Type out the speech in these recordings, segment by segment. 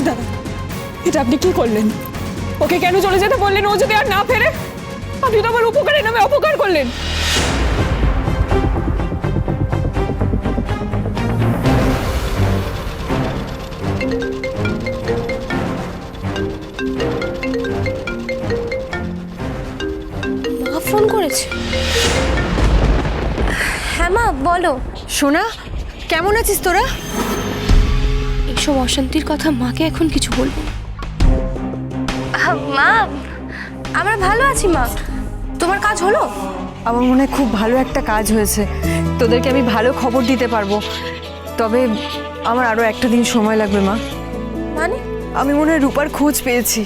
দাদা, এটা আপনি কি করলেন? ওকে কেন চলে যেতে বললেন? ও যদি আর না ফেরে, আপনি তো আমার উপকারের নামে অপকার করলেন। মা ফোন করেছে। হ্যাঁ মা বলো। সোনা, কেমন আছিস তোরা? এইসব অশান্তির কথা মাকে এখন কিছু বলবো না। মা, আমরা ভালো আছি মা। তোমার কাজ হলো? আমার মনে হয় খুব ভালো একটা কাজ হয়েছে। তোদেরকে আমি ভালো খবর দিতে পারবো, তবে আমার আরো একটা দিন সময় লাগবে মা। মানে? আমি মনে হয় রূপার খোঁজ পেয়েছি।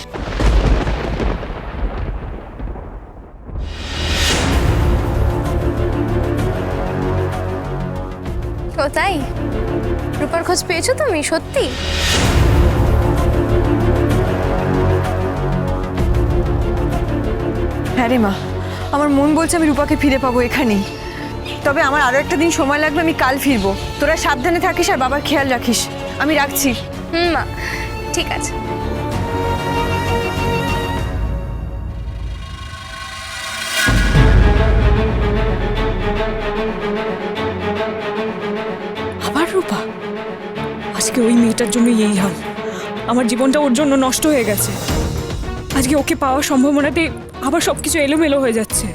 ও তাই? রূপার খোঁজ পেয়েছো তুমি? সত্যি? হ্যাঁ রে মা, আমার মন বলছে আমি রূপাকে ফিরে পাবো এখানেই। তবে আমার আরো একটা দিন সময় লাগবে, আমি কাল ফিরবো। তোরা সাবধানে থাকিস আর বাবার খেয়াল রাখিস। আমি রাখছি। মা, ঠিক আছে। আবার রূপা? আজকে ওই মেয়েটার জন্য এই হাল। আমার জীবনটা ওর জন্য নষ্ট হয়ে গেছে। আজকে ওকে পাওয়ার সম্ভাবনাতে আবার সবকিছু এলোমেলো হয়ে যাচ্ছে।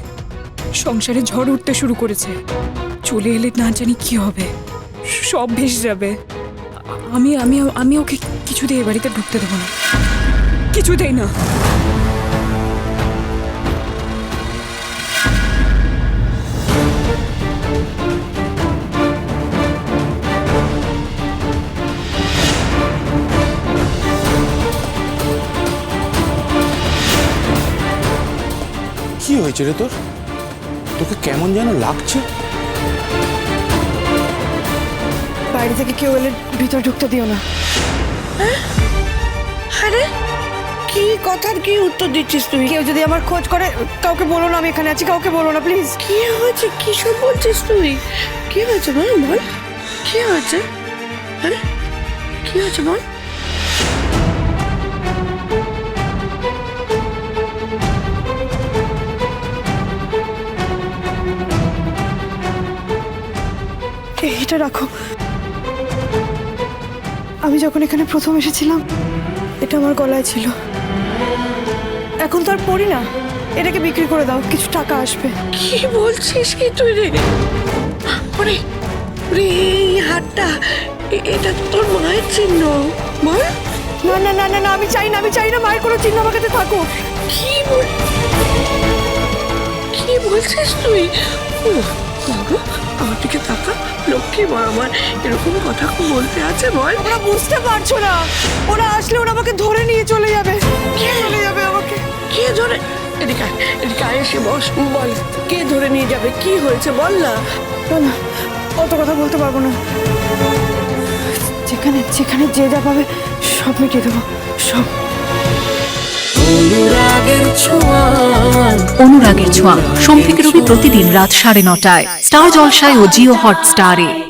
সংসারে ঝড় উঠতে শুরু করেছে। চলে এলে না জানি কি হবে, সব ভেসে যাবে। আমি আমি আমি ওকে কিছুতেই এ বাড়িতে ঢুকতে দেবো না, কিছুতেই না। কি হয়েছে রে তোর? তোকে কেমন যেন লাগছে। বাইরে থেকে কেউ এলে ভিতরে ঢুকতে দিও না। আরে কি কথার কি উত্তর দিচ্ছিস তুই? কেউ যদি আমার খোঁজ করে, কাউকে বলো না আমি এখানে আছি, কাউকে বলো না প্লিজ। কি হয়েছে? কি সব বলছিস তুই? কি হয়েছে বল বল, কি হয়েছে? হ্যাঁ কি হয়েছে বল? এটা রাখো। আমি যখন এখানে প্রথম এসেছিলাম এটা আমার গলায় ছিল, এখন তো আর পরি না। এটাকে বিক্রি করে দাও, কিছু টাকা আসবে। কি বলছিস কি তুই রে? ওরে ওরে, এই হাতটা এটা তোর মায়ের চিহ্ন বল। না না না না না, আমি চাই না, আমি চাই না মায়ের কোনো চিহ্ন আমার কাছে থাকুক। কি বলছিস তুই? ও বাবু, আমার দিকে তাকা। লক্ষ্মী মা আমার, এরকম কথা বলতে আছে বল? ওরা বুঝতে পারছো না, ওরা আসলে ওরা আমাকে ধরে নিয়ে চলে যাবে। কে চলে যাবে আমাকে? কে ধরে? এদিকে আয়, এদিকে আয়, এসে বস। বল কে ধরে নিয়ে যাবে? কি হয়েছে বল না। না না, অত কথা বলতে পারবো না। যেখানে যেখানে যে যা পাবে সব মিটিয়ে দেবো, সব। অনুরাগের ছোঁয়া সোম থেকে রবি প্রতিদিন রাত 9:30টায় স্টার জলসায় ও জিও হটস্টারে।